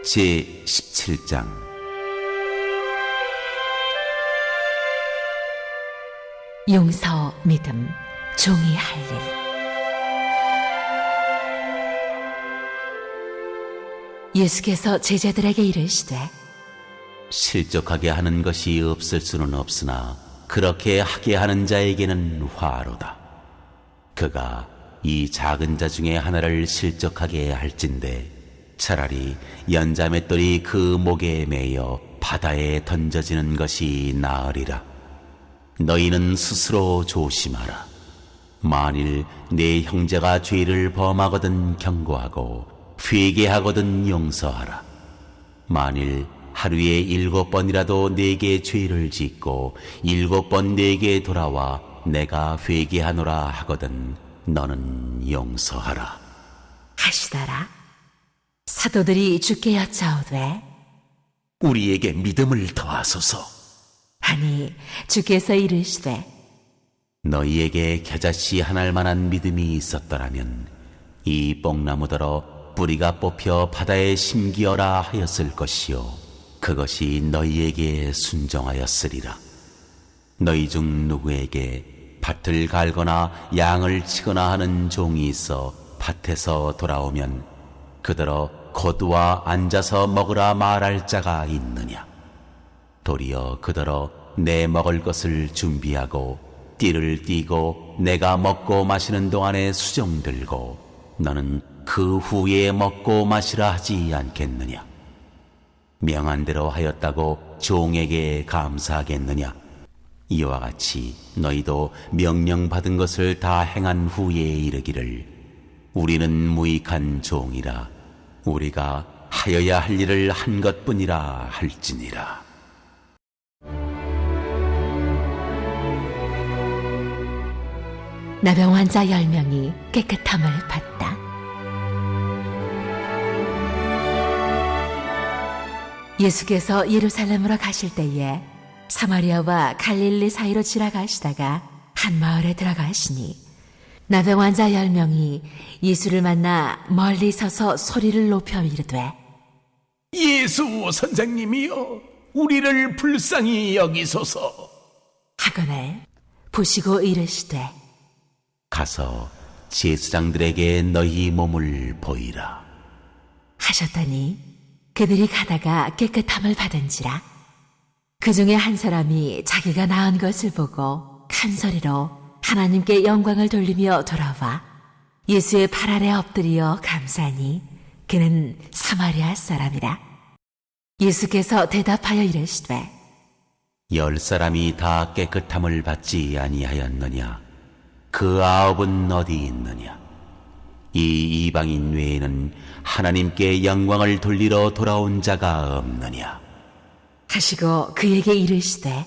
제17장 용서, 믿음, 종이 할 일. 예수께서 제자들에게 이르시되 실족하게 하는 것이 없을 수는 없으나 그렇게 하게 하는 자에게는 화로다. 그가 이 작은 자 중에 하나를 실족하게 할진대 차라리 연자맷돌이 그 목에 매여 바다에 던져지는 것이 나으리라. 너희는 스스로 조심하라. 만일 네 형제가 죄를 범하거든 경고하고 회개하거든 용서하라. 만일 하루에 7번이라도 네게 죄를 짓고 7번 네게 돌아와 내가 회개하노라 하거든 너는 용서하라. 하시더라. 사도들이 주께 여짜오되 우리에게 믿음을 더하소서. 하니 주께서 이르시되 너희에게 겨자씨 하나일 만한 믿음이 있었더라면 이 뽕나무더러 뿌리가 뽑혀 바다에 심기어라 하였을 것이요 그것이 너희에게 순종하였으리라. 너희 중 누구에게 밭을 갈거나 양을 치거나 하는 종이 있어 밭에서 돌아오면 그더러 곧 와 앉아서 먹으라 말할 자가 있느냐? 도리어 그더러 내 먹을 것을 준비하고 띠를 띠고 내가 먹고 마시는 동안에 수종 들고 너는 그 후에 먹고 마시라 하지 않겠느냐? 명한 대로 하였다고 종에게 감사하겠느냐? 이와 같이 너희도 명령받은 것을 다 행한 후에 이르기를 우리는 무익한 종이라 우리가 하여야 할 일을 한 것뿐이라 할지니라. 나병 환자 10명이 깨끗함을 받다. 예수께서 예루살렘으로 가실 때에 사마리아와 갈릴리 사이로 지나가시다가 한 마을에 들어가시니 나병 환자 10명이 예수를 만나 멀리 서서 소리를 높여 이르되 예수 선생님이여 우리를 불쌍히 여기소서. 하거늘 보시고 이르시되 가서 제사장들에게 너희 몸을 보이라 하셨더니 그들이 가다가 깨끗함을 받은지라. 그 중에 한 사람이 자기가 나은 것을 보고 큰 소리로 하나님께 영광을 돌리며 돌아와 예수의 발 아래 엎드려 감사하니 그는 사마리아 사람이라. 예수께서 대답하여 이르시되 10사람이 다 깨끗함을 받지 아니하였느냐? 그 9은 어디 있느냐? 이 이방인 외에는 하나님께 영광을 돌리러 돌아온 자가 없느냐? 하시고 그에게 이르시되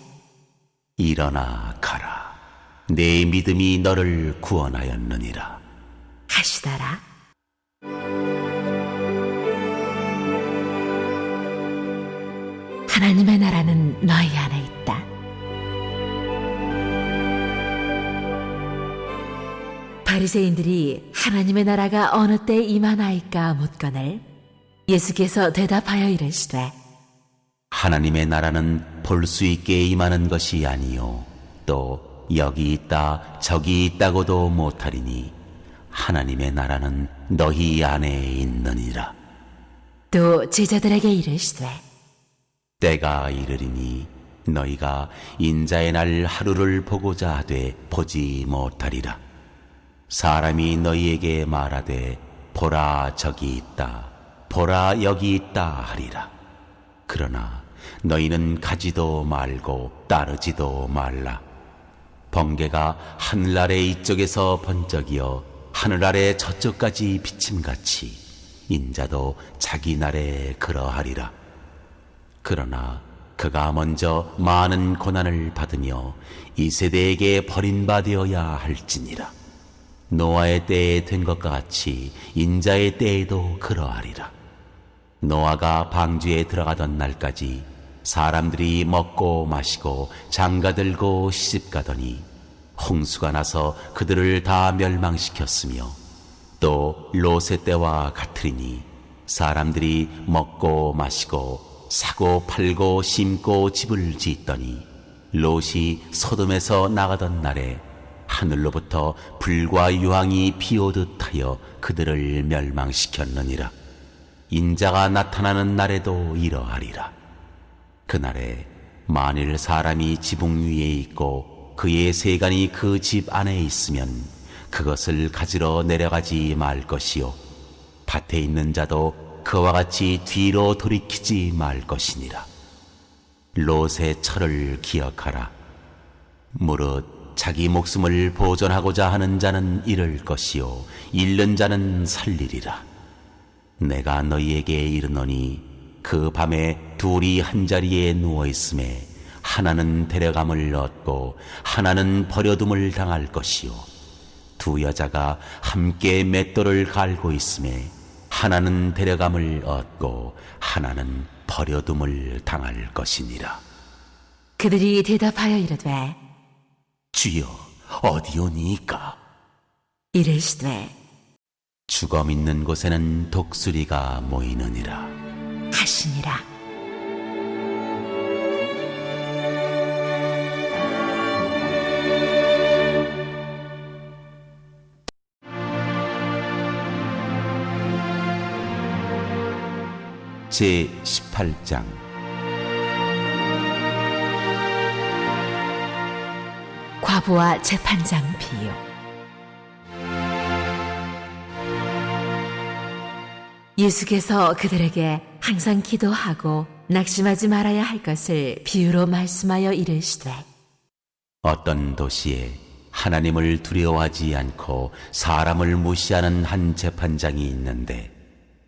일어나 가라. 내 믿음이 너를 구원하였느니라. 하시더라. 하나님의 나라는 너희 안에 있다. 바리새인들이 하나님의 나라가 어느 때에 임하나이까 묻거늘 예수께서 대답하여 이르시되 하나님의 나라는 볼 수 있게 임하는 것이 아니요 또 여기 있다 저기 있다고도 못하리니 하나님의 나라는 너희 안에 있느니라. 또 제자들에게 이르시되 때가 이르리니 너희가 인자의 날 하루를 보고자 하되 보지 못하리라. 사람이 너희에게 말하되 보라 저기 있다 보라 여기 있다 하리라. 그러나 너희는 가지도 말고 따르지도 말라. 번개가 하늘 아래 이쪽에서 번쩍이어 하늘 아래 저쪽까지 비침같이 인자도 자기 날에 그러하리라. 그러나 그가 먼저 많은 고난을 받으며 이 세대에게 버림받아야 할지니라. 노아의 때에 된 것과 같이 인자의 때에도 그러하리라. 노아가 방주에 들어가던 날까지 사람들이 먹고 마시고 장가들고 시집가더니 홍수가 나서 그들을 다 멸망시켰으며 또 롯의 때와 같으리니 사람들이 먹고 마시고 사고 팔고 심고 집을 짓더니 롯이 소돔에서 나가던 날에 하늘로부터 불과 유황이 비오듯 하여 그들을 멸망시켰느니라. 인자가 나타나는 날에도 이러하리라. 그날에 만일 사람이 지붕 위에 있고 그의 세간이 그 집 안에 있으면 그것을 가지러 내려가지 말 것이요 밭에 있는 자도 그와 같이 뒤로 돌이키지 말 것이니라. 롯의 철을 기억하라. 무릇 자기 목숨을 보존하고자 하는 자는 잃을 것이요 잃는 자는 살리리라. 내가 너희에게 이르노니 그 밤에 둘이 한자리에 누워 있음에 하나는 데려감을 얻고 하나는 버려둠을 당할 것이요 두 여자가 함께 맷돌을 갈고 있음에 하나는 데려감을 얻고 하나는 버려둠을 당할 것이니라. 그들이 대답하여 이르되 주여 어디오니이까? 이르시되 죽음 있는 곳에는 독수리가 모이느니라 하시니라. 제 18장. 과부와 재판장 비유. 예수께서 그들에게 항상 기도하고 낙심하지 말아야 할 것을 비유로 말씀하여 이르시되 어떤 도시에 하나님을 두려워하지 않고 사람을 무시하는 한 재판장이 있는데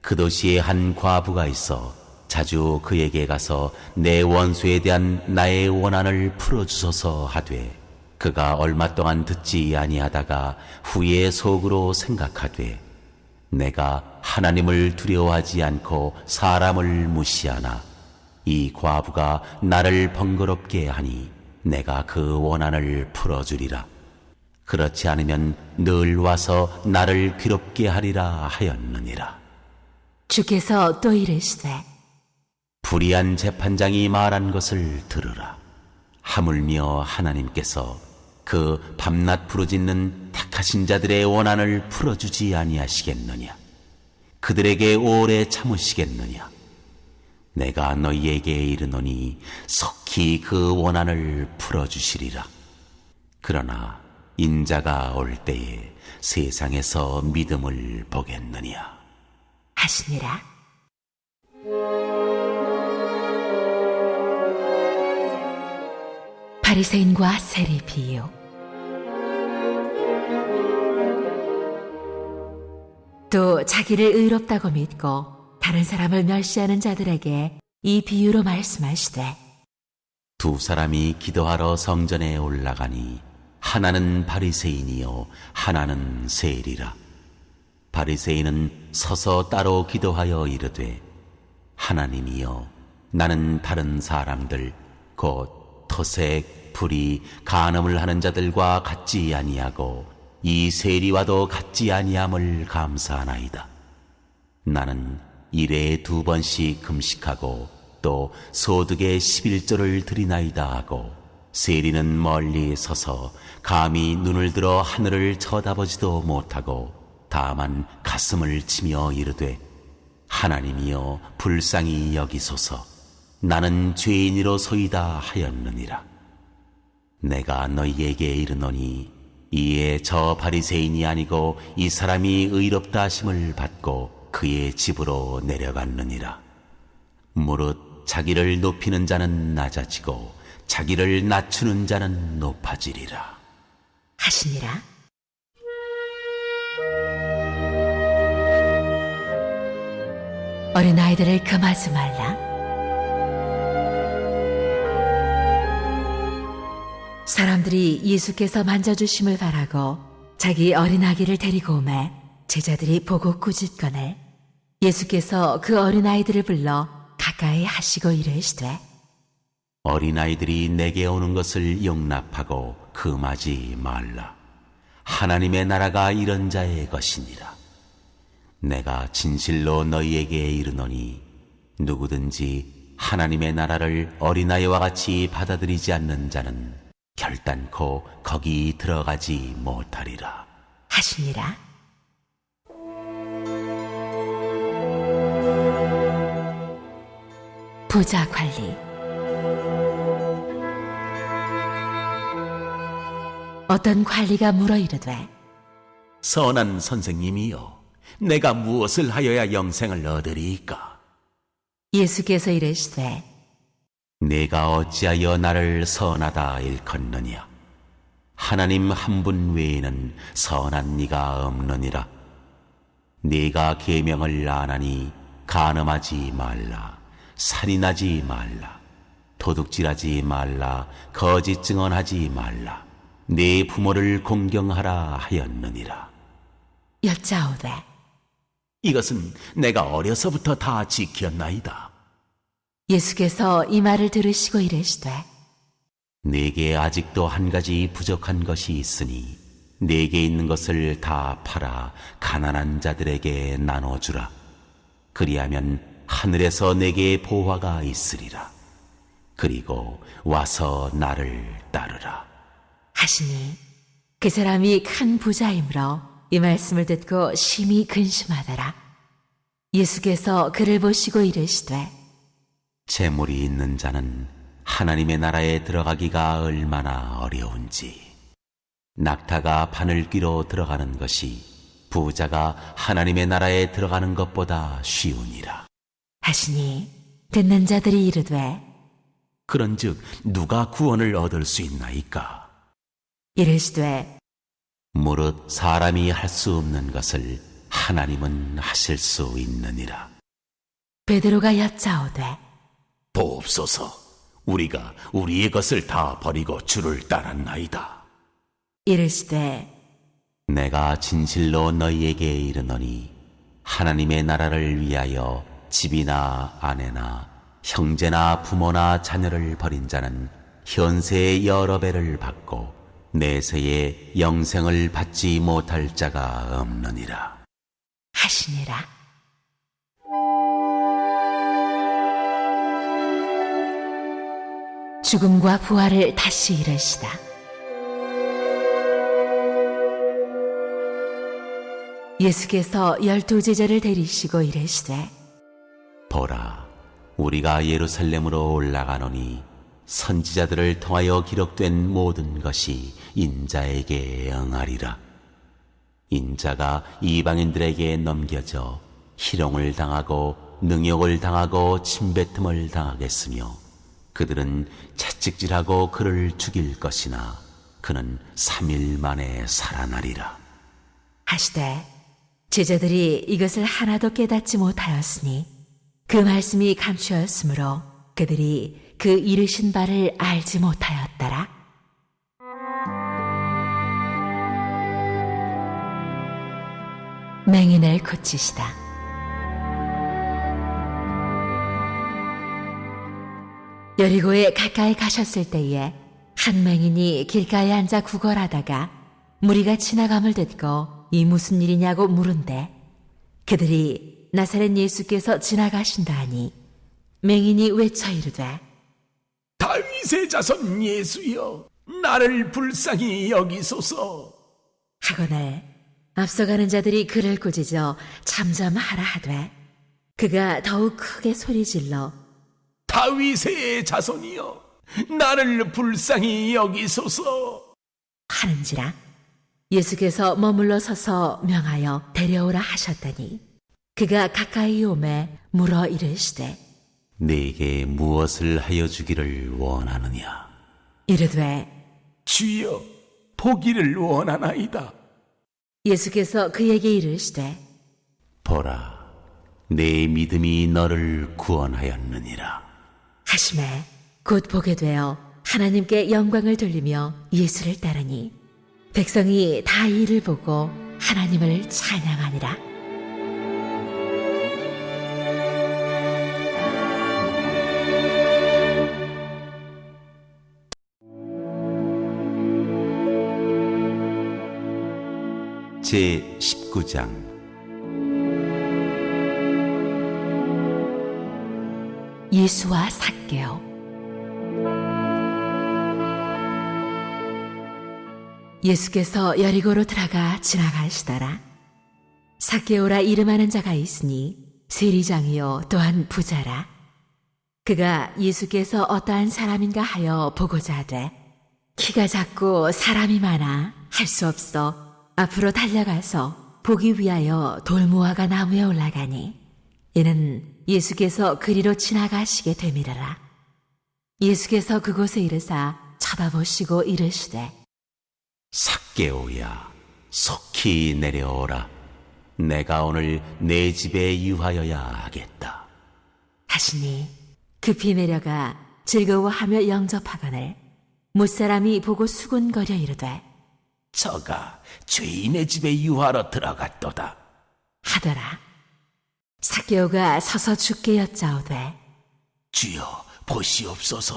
그 도시에 한 과부가 있어 자주 그에게 가서 내 원수에 대한 나의 원한을 풀어주소서 하되 그가 얼마 동안 듣지 아니하다가 후에 속으로 생각하되 내가 하나님을 두려워하지 않고 사람을 무시하나 이 과부가 나를 번거롭게 하니 내가 그 원한을 풀어주리라. 그렇지 않으면 늘 와서 나를 괴롭게 하리라 하였느니라. 주께서 또 이르시되 불의한 재판장이 말한 것을 들으라. 하물며 하나님께서 그 밤낮 부르짖는 택하신 자들의 원한을 풀어주지 아니하시겠느냐? 그들에게 오래 참으시겠느냐? 내가 너희에게 이르노니 속히 그 원한을 풀어주시리라. 그러나 인자가 올 때에 세상에서 믿음을 보겠느냐? 하시니라. 바리새인과 세리 비유. 또 자기를 의롭다고 믿고 다른 사람을 멸시하는 자들에게 이 비유로 말씀하시되 두 사람이 기도하러 성전에 올라가니 하나는 바리새인이요 하나는 세리라. 바리새인은 서서 따로 기도하여 이르되 하나님이여 나는 다른 사람들 곧 토색, 불의, 간음을 하는 자들과 같지 아니하고 이 세리와도 같지 아니함을 감사하나이다. 나는 일에 2번씩 금식하고 또 소득의 11조를 드리나이다 하고 세리는 멀리 서서 감히 눈을 들어 하늘을 쳐다보지도 못하고 다만 가슴을 치며 이르되 하나님이여 불쌍히 여기소서 나는 죄인이로소이다 하였느니라. 내가 너희에게 이르노니 이에 저 바리새인이 아니고 이 사람이 의롭다 하심을 받고 그의 집으로 내려갔느니라. 무릇 자기를 높이는 자는 낮아지고 자기를 낮추는 자는 높아지리라. 하시니라. 어린아이들을 금하지 말라. 사람들이 예수께서 만져주심을 바라고 자기 어린아기를 데리고 오매 제자들이 보고 꾸짖거늘 예수께서 그 어린아이들을 불러 가까이 하시고 이르시되 어린아이들이 내게 오는 것을 용납하고 금하지 말라. 하나님의 나라가 이런 자의 것이니라. 내가 진실로 너희에게 이르노니 누구든지 하나님의 나라를 어린아이와 같이 받아들이지 않는 자는 결단코 거기 들어가지 못하리라. 하시니라. 부자 관리. 어떤 관리가 물어 이르되, 선한 선생님이여, 내가 무엇을 하여야 영생을 얻으리이까? 예수께서 이르시되, 내가 어찌하여 나를 선하다 일컫느냐? 하나님 한 분 외에는 선한 이가 없느니라. 네가 계명을 안 하니 간음하지 말라, 살인하지 말라, 도둑질하지 말라, 거짓 증언하지 말라, 네 부모를 공경하라 하였느니라. 여짜오되, 이것은 내가 어려서부터 다 지켰나이다. 예수께서 이 말을 들으시고 이르시되, 네게 아직도 한 가지 부족한 것이 있으니 네게 있는 것을 다 팔아 가난한 자들에게 나눠주라. 그리하면 하늘에서 내게 보화가 있으리라. 그리고 와서 나를 따르라. 하시니 그 사람이 큰 부자이므로 이 말씀을 듣고 심히 근심하더라. 예수께서 그를 보시고 이르시되, 재물이 있는 자는 하나님의 나라에 들어가기가 얼마나 어려운지. 낙타가 바늘귀로 들어가는 것이 부자가 하나님의 나라에 들어가는 것보다 쉬우니라. 하시니 듣는 자들이 이르되, 그런즉 누가 구원을 얻을 수 있나이까? 이르시되, 무릇 사람이 할 수 없는 것을 하나님은 하실 수 있느니라. 베드로가 여짜오되, 보옵소서, 우리가 우리의 것을 다 버리고 주를 따랐나이다. 이르시되, 내가 진실로 너희에게 이르노니 하나님의 나라를 위하여 집이나 아내나 형제나 부모나 자녀를 버린 자는 현세의 여러 배를 받고 내세의 영생을 받지 못할 자가 없느니라. 하시니라. 죽음과 부활을 다시 이르시다. 예수께서 12 제자를 데리시고 이르시되, 보라, 우리가 예루살렘으로 올라가노니 선지자들을 통하여 기록된 모든 것이 인자에게 응하리라. 인자가 이방인들에게 넘겨져 희롱을 당하고 능욕을 당하고 침뱉음을 당하겠으며 그들은 채찍질하고 그를 죽일 것이나 그는 3일 만에 살아나리라. 하시되 제자들이 이것을 하나도 깨닫지 못하였으니 그 말씀이 감추었으므로 그들이 그 이르신 바를 알지 못하였더라. 맹인을 고치시다. 여리고에 가까이 가셨을 때에 한 맹인이 길가에 앉아 구걸하다가 무리가 지나감을 듣고 이 무슨 일이냐고 물은데 그들이 나사렛 예수께서 지나가신다 하니 맹인이 외쳐 이르되, 다윗의 자손 예수여, 나를 불쌍히 여기소서. 하거늘 앞서가는 자들이 그를 꾸짖어 잠잠하라 하되 그가 더욱 크게 소리질러 다윗의 자손이여, 나를 불쌍히 여기소서. 하는지라. 예수께서 머물러 서서 명하여 데려오라 하셨더니 그가 가까이 오매 물어 이르시되, 네게 무엇을 하여 주기를 원하느냐? 이르되, 주여, 보기를 원하나이다. 예수께서 그에게 이르시되, 보라, 내 믿음이 너를 구원하였느니라. 하심에 곧 보게 되어 하나님께 영광을 돌리며 예수를 따르니 백성이 다 이를 보고 하나님을 찬양하니라. 제 19장. 예수와 삭개오. 예수께서 여리고로 들어가 지나가시더라. 삭개오라 이름하는 자가 있으니 세리장이요 또한 부자라. 그가 예수께서 어떠한 사람인가 하여 보고자 하되 키가 작고 사람이 많아 할 수 없어 앞으로 달려가서 보기 위하여 돌무화과 나무에 올라가니 이는 예수께서 그리로 지나가시게 되밀어라. 예수께서 그곳에 이르사 쳐다보시고 이르시되 삭개오야, 속히 내려오라. 내가 오늘 내 집에 유하여야 하겠다. 하시니 급히 내려가 즐거워하며 영접하거늘 못사람이 보고 수군거려 이르되 저가 죄인의 집에 유하러 들어갔도다. 하더라. 삭개오가 서서 주께 여짜오되 주여 보시옵소서.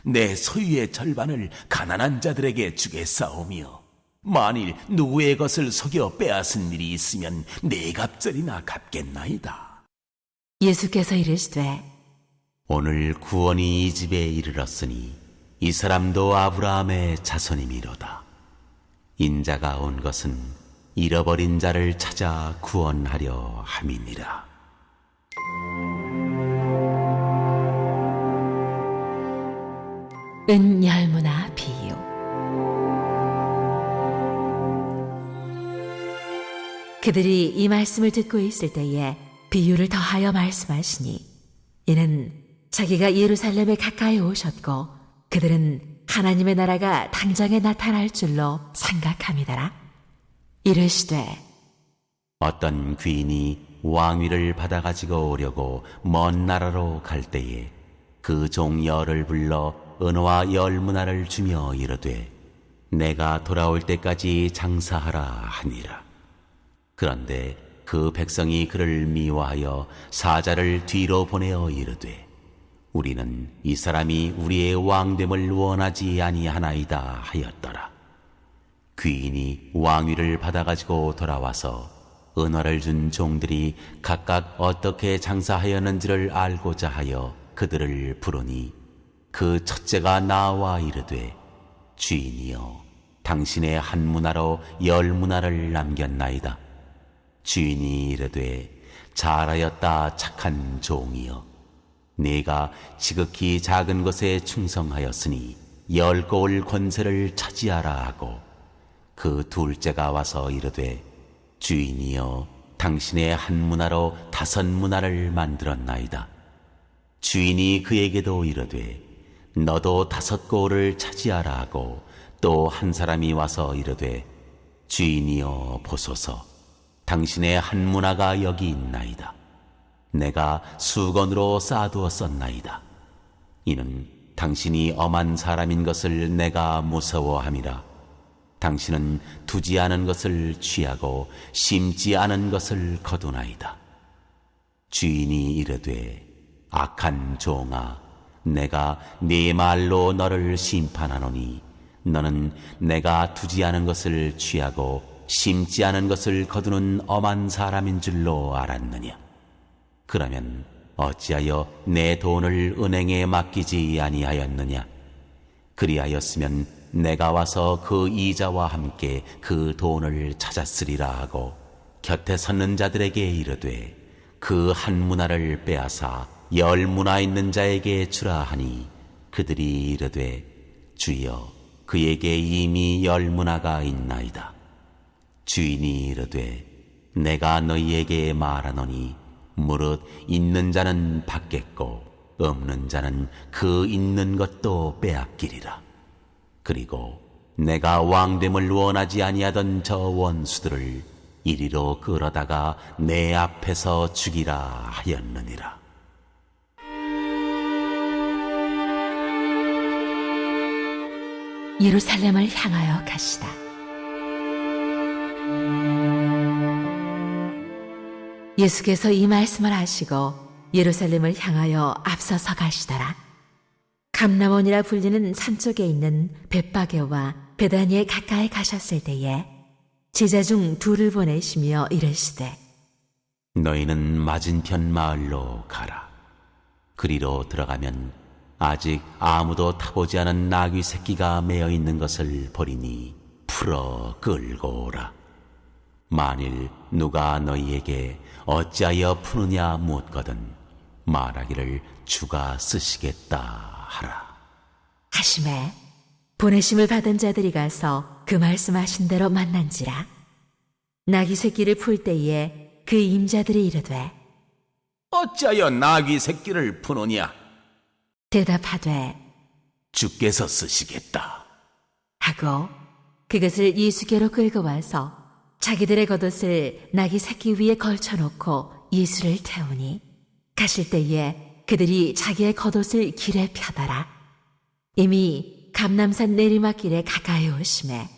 내 소유의 절반을 가난한 자들에게 주겠사오며 만일 누구의 것을 속여 빼앗은 일이 있으면 네 갑절이나 갚겠나이다. 예수께서 이르시되 오늘 구원이 이 집에 이르렀으니 이 사람도 아브라함의 자손이미로다. 인자가 온 것은 잃어버린 자를 찾아 구원하려 함이니라. 은열무나 비유. 그들이 이 말씀을 듣고 있을 때에 비유를 더하여 말씀하시니 이는 자기가 예루살렘에 가까이 오셨고 그들은 하나님의 나라가 당장에 나타날 줄로 생각함이더라. 이르시되 어떤 귀인이 왕위를 받아가지고 오려고 먼 나라로 갈 때에 그 종 열을 불러 은화와 열문화를 주며 이르되 내가 돌아올 때까지 장사하라 하니라. 그런데 그 백성이 그를 미워하여 사자를 뒤로 보내어 이르되 우리는 이 사람이 우리의 왕됨을 원하지 아니하나이다 하였더라. 귀인이 왕위를 받아가지고 돌아와서 은화를 준 종들이 각각 어떻게 장사하였는지를 알고자 하여 그들을 부르니 그 첫째가 나와 이르되 주인이여 당신의 한 문화로 열 문화를 남겼나이다. 주인이 이르되 잘하였다 착한 종이여 네가 지극히 작은 것에 충성하였으니 10고을 권세를 차지하라 하고 그 둘째가 와서 이르되 주인이여 당신의 한 문화로 5 문화를 만들었나이다. 주인이 그에게도 이르되 너도 5고을을 차지하라 하고 또 한 사람이 와서 이르되 주인이여 보소서 당신의 한 문화가 여기 있나이다. 내가 수건으로 쌓아두었었나이다. 이는 당신이 엄한 사람인 것을 내가 무서워함이라. 당신은 두지 않은 것을 취하고 심지 않은 것을 거두나이다. 주인이 이르되 악한 종아 내가 네 말로 너를 심판하노니 너는 내가 두지 않은 것을 취하고 심지 않은 것을 거두는 엄한 사람인 줄로 알았느냐. 그러면 어찌하여 내 돈을 은행에 맡기지 아니하였느냐. 그리하였으면 내가 와서 그 이자와 함께 그 돈을 찾았으리라 하고 곁에 섰는 자들에게 이르되 그 한 문화를 빼앗아 10 문화 있는 자에게 주라 하니 그들이 이르되 주여 그에게 이미 10 문화가 있나이다. 주인이 이르되 내가 너희에게 말하노니 무릇 있는 자는 받겠고 없는 자는 그 있는 것도 빼앗기리라. 그리고 내가 왕됨을 원하지 아니하던 저 원수들을 이리로 끌어다가 내 앞에서 죽이라 하였느니라. 예루살렘을 향하여 가시다. 예수께서 이 말씀을 하시고 예루살렘을 향하여 앞서서 가시더라. 감람원이라 불리는 산 쪽에 있는 벳바게와 베다니에 가까이 가셨을 때에 제자 중 2를 보내시며 이르시되 너희는 맞은편 마을로 가라. 그리로 들어가면 아직 아무도 타보지 않은 나귀 새끼가 매어 있는 것을 보리니 풀어 끌고 오라. 만일 누가 너희에게 어찌하여 푸느냐 묻거든 말하기를 주가 쓰시겠다 하라. 하심에 보내심을 받은 자들이 가서 그 말씀하신 대로 만난지라. 나귀 새끼를 풀 때에 그 임자들이 이르되 어찌하여 나귀 새끼를 푸느냐? 대답하되 주께서 쓰시겠다. 하고 그것을 예수께로 끌고 와서 자기들의 겉옷을 나귀 새끼 위에 걸쳐놓고 예수를 태우니 가실 때에 그들이 자기의 겉옷을 길에 펴더라. 이미 감람산 내리막길에 가까이 오심에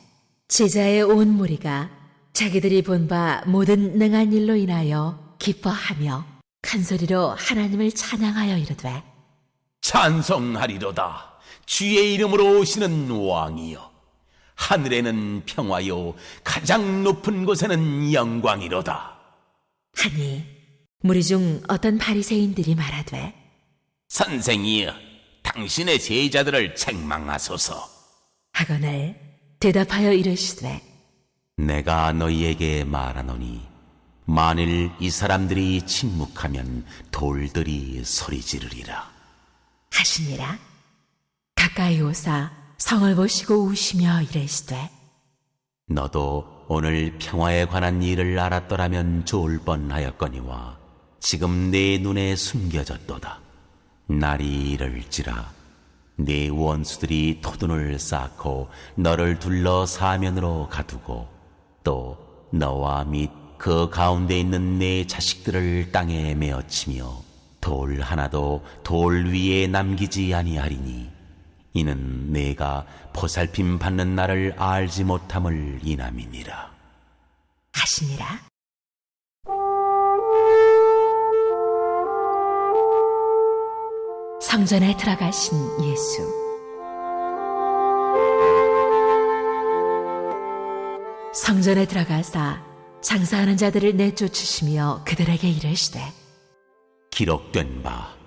제자의 온 무리가 자기들이 본 바 모든 능한 일로 인하여 기뻐하며 큰 소리로 하나님을 찬양하여 이르되 찬송하리로다. 주의 이름으로 오시는 왕이여. 하늘에는 평화요 가장 높은 곳에는 영광이로다. 하니 무리 중 어떤 바리새인들이 말하되 선생이여, 당신의 제자들을 책망하소서. 하거늘 대답하여 이르시되 내가 너희에게 말하노니 만일 이 사람들이 침묵하면 돌들이 소리 지르리라. 하시니라. 가까이 오사 성을 보시고 우시며 이르시되 너도 오늘 평화에 관한 일을 알았더라면 좋을 뻔하였거니와 지금 내 눈에 숨겨졌도다. 날이 이를지라 네 원수들이 토둔을 쌓고 너를 둘러 사면으로 가두고 또 너와 및 그 가운데 있는 네 자식들을 땅에 메어치며 돌 하나도 돌 위에 남기지 아니하리니 이는 내가 보살핌 받는 날을 알지 못함을 인함이니라. 하시니라. 성전에 들어가신 예수. 성전에 들어가사 장사하는 자들을 내쫓으시며 그들에게 이르시되 기록된 바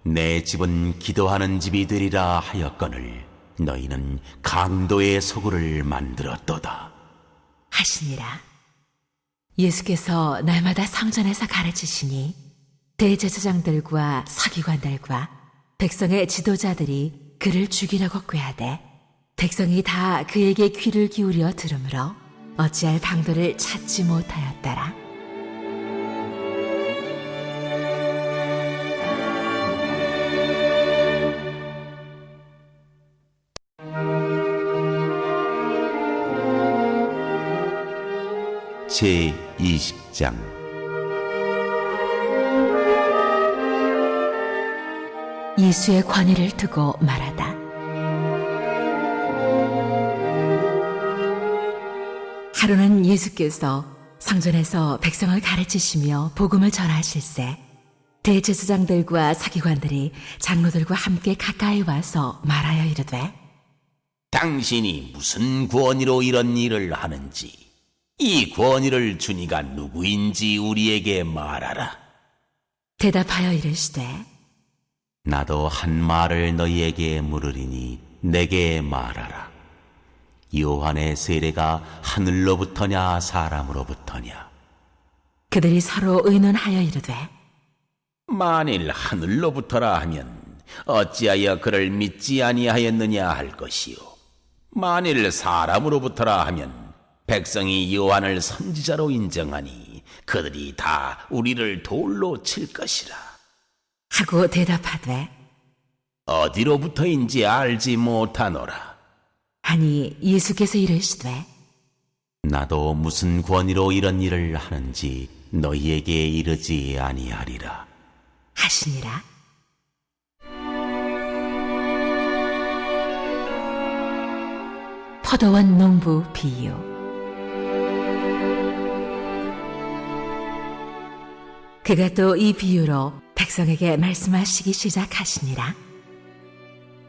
내 집은 기도하는 집이 되리라 하였거늘 너희는 강도의 소굴을 만들었도다. 하시니라. 예수께서 날마다 성전에서 가르치시니 대제사장들과 서기관들과 백성의 지도자들이 그를 죽이려고 꾀하되 백성이 다 그에게 귀를 기울여 들으므로 어찌할 방도를 찾지 못하였더라. 제20장 예수의 권위를 두고 말하다. 하루는 예수께서 성전에서 백성을 가르치시며 복음을 전하실세 대제사장들과 서기관들이 장로들과 함께 가까이 와서 말하여 이르되 당신이 무슨 권위로 이런 일을 하는지, 이 권위를 주니가 누구인지 우리에게 말하라. 대답하여 이르시되 나도 한 말을 너희에게 물으리니 내게 말하라. 요한의 세례가 하늘로부터냐 사람으로부터냐? 그들이 서로 의논하여 이르되 만일 하늘로부터라 하면 어찌하여 그를 믿지 아니하였느냐 할 것이요. 만일 사람으로부터라 하면 백성이 요한을 선지자로 인정하니 그들이 다 우리를 돌로 칠 것이라. 하고 대답하되 어디로부터인지 알지 못하노라. 하니 예수께서 이르시되 나도 무슨 권위로 이런 일을 하는지 너희에게 이르지 아니하리라. 하시니라. 포도원 농부 비유. 그가 또 이 비유로 백성에게 말씀하시기 시작하시니라.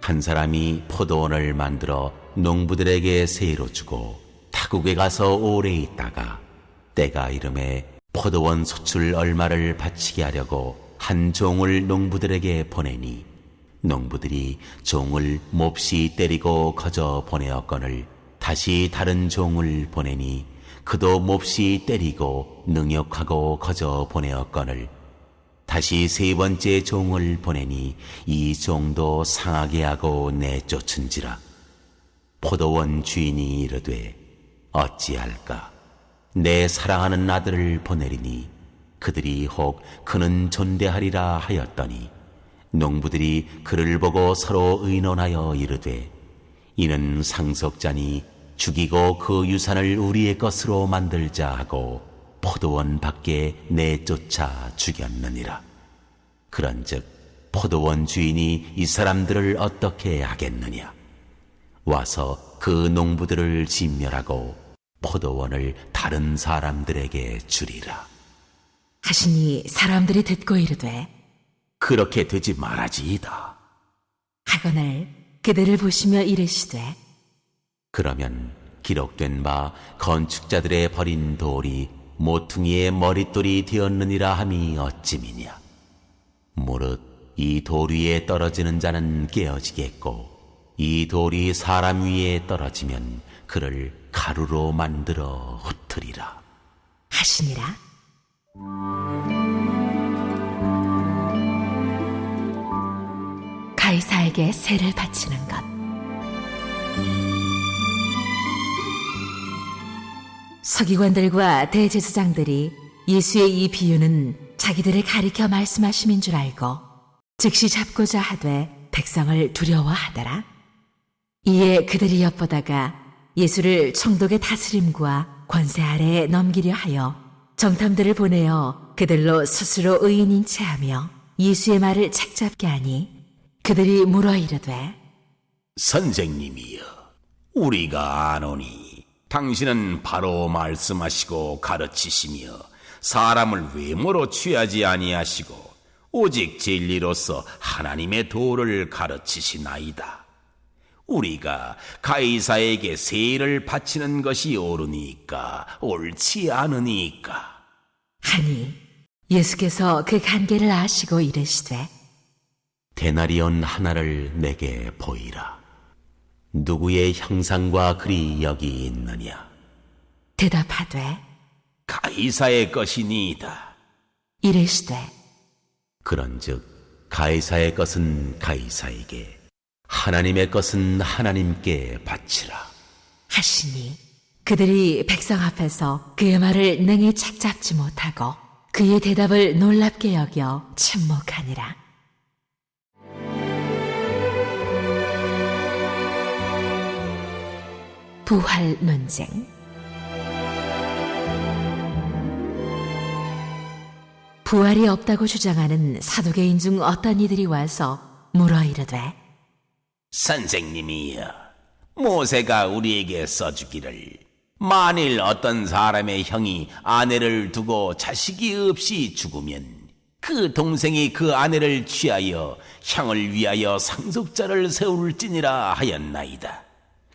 한 사람이 포도원을 만들어 농부들에게 세로 주고 타국에 가서 오래 있다가 때가 이름에 포도원 소출 얼마를 바치게 하려고 한 종을 농부들에게 보내니 농부들이 종을 몹시 때리고 거저 보내었거늘 다시 다른 종을 보내니 그도 몹시 때리고 능욕하고 거저 보내었거늘 다시 세 번째 종을 보내니 이 종도 상하게 하고 내쫓은지라. 포도원 주인이 이르되 어찌할까? 내 사랑하는 아들을 보내리니 그들이 혹 그는 존대하리라 하였더니 농부들이 그를 보고 서로 의논하여 이르되 이는 상속자니 죽이고 그 유산을 우리의 것으로 만들자 하고 포도원 밖에 내쫓아 죽였느니라. 그런즉 포도원 주인이 이 사람들을 어떻게 하겠느냐? 와서 그 농부들을 진멸하고 포도원을 다른 사람들에게 주리라. 하시니 사람들이 듣고 이르되 그렇게 되지 말아지이다. 하거늘 그들을 보시며 이르시되 그러면 기록된 바 건축자들의 버린 돌이 모퉁이의 머릿돌이 되었느니라 함이 어찌미냐. 무릇 이 돌 위에 떨어지는 자는 깨어지겠고 이 돌이 사람 위에 떨어지면 그를 가루로 만들어 흩으리라 하시니라. 가이사에게 세를 바치는 것. 서기관들과 대제사장들이 예수의 이 비유는 자기들을 가리켜 말씀하심인 줄 알고 즉시 잡고자 하되 백성을 두려워하더라. 이에 그들이 엿보다가 예수를 총독의 다스림과 권세 아래에 넘기려 하여 정탐들을 보내어 그들로 스스로 의인인 체하며 예수의 말을 책잡게 하니 그들이 물어 이르되 선생님이여, 우리가 아노니 당신은 바로 말씀하시고 가르치시며 사람을 외모로 취하지 아니하시고 오직 진리로서 하나님의 도를 가르치시나이다. 우리가 가이사에게 세를 바치는 것이 옳으니까 옳지 않으니까 하니 예수께서 그 관계를 아시고 이르시되 데나리온 하나를 내게 보이라. 누구의 형상과 글이 여기 있느냐? 대답하되 가이사의 것이니이다. 이르시되 그런즉 가이사의 것은 가이사에게 하나님의 것은 하나님께 바치라. 하시니 그들이 백성 앞에서 그의 말을 능히 책잡지 못하고 그의 대답을 놀랍게 여겨 침묵하니라. 부활 논쟁. 부활이 없다고 주장하는 사두개인 중 어떤 이들이 와서 물어 이르되 선생님이여, 모세가 우리에게 써주기를 만일 어떤 사람의 형이 아내를 두고 자식이 없이 죽으면 그 동생이 그 아내를 취하여 형을 위하여 상속자를 세울지니라 하였나이다.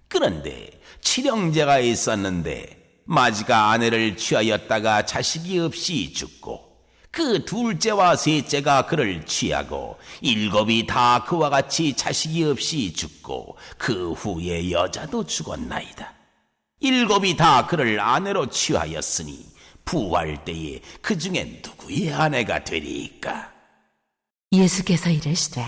그런데 칠형제가 있었는데 마지가 아내를 취하였다가 자식이 없이 죽고 그 둘째와 셋째가 그를 취하고 일곱이 다 그와 같이 자식이 없이 죽고 그 후에 여자도 죽었나이다. 일곱이 다 그를 아내로 취하였으니 부활 때에 그 중에 누구의 아내가 되리이까? 예수께서 이르시되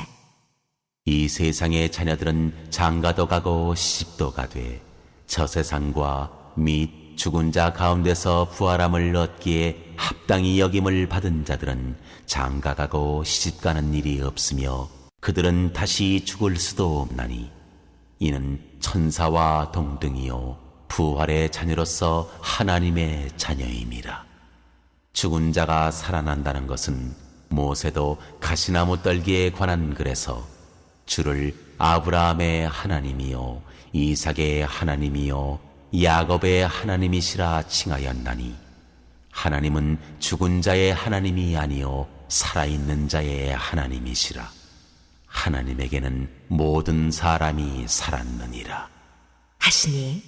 이 세상의 자녀들은 장가도 가고 시집도 가되 저 세상과 및 죽은 자 가운데서 부활함을 얻기에 합당히 여김을 받은 자들은 장가가고 시집가는 일이 없으며 그들은 다시 죽을 수도 없나니 이는 천사와 동등이요 부활의 자녀로서 하나님의 자녀임이라. 죽은 자가 살아난다는 것은 모세도 가시나무 떨기에 관한 글에서 주를 아브라함의 하나님이요 이삭의 하나님이요 야곱의 하나님이시라 칭하였나니 하나님은 죽은 자의 하나님이 아니요 살아있는 자의 하나님이시라. 하나님에게는 모든 사람이 살았느니라 하시니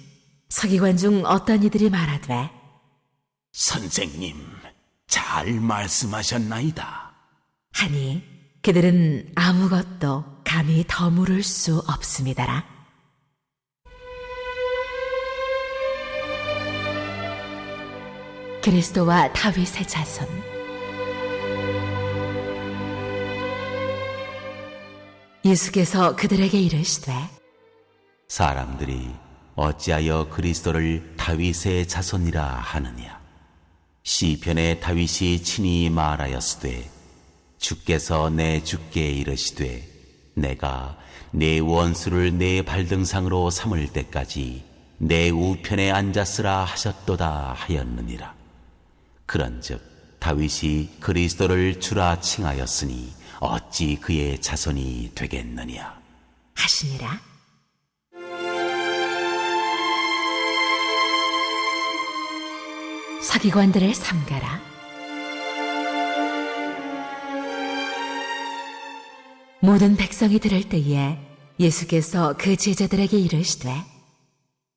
서기관 중 어떤 이들이 말하되 선생님, 잘 말씀하셨나이다. 하니 그들은 아무것도 감히 더 물을 수 없음이더라. 그리스도와 다윗의 자손. 예수께서 그들에게 이르시되 사람들이 어찌하여 그리스도를 다윗의 자손이라 하느냐? 시편에 다윗이 친히 말하였으되 주께서 내 주께 이르시되 내가 내 원수를 내 발등상으로 삼을 때까지 내 우편에 앉았으라 하셨도다 하였느니라. 그런즉 다윗이 그리스도를 주라 칭하였으니 어찌 그의 자손이 되겠느냐 하시니라. 서기관들을 삼가라. 모든 백성이 들을 때에 예수께서 그 제자들에게 이르시되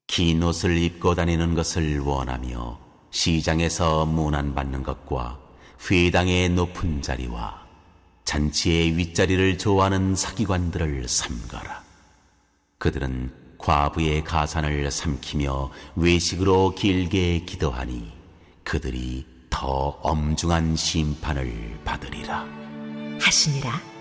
긴 옷을 입고 다니는 것을 원하며 시장에서 문안받는 것과 회당의 높은 자리와 잔치의 윗자리를 좋아하는 서기관들을 삼가라. 그들은 과부의 가산을 삼키며 외식으로 길게 기도하니 그들이 더 엄중한 심판을 받으리라 하시니라.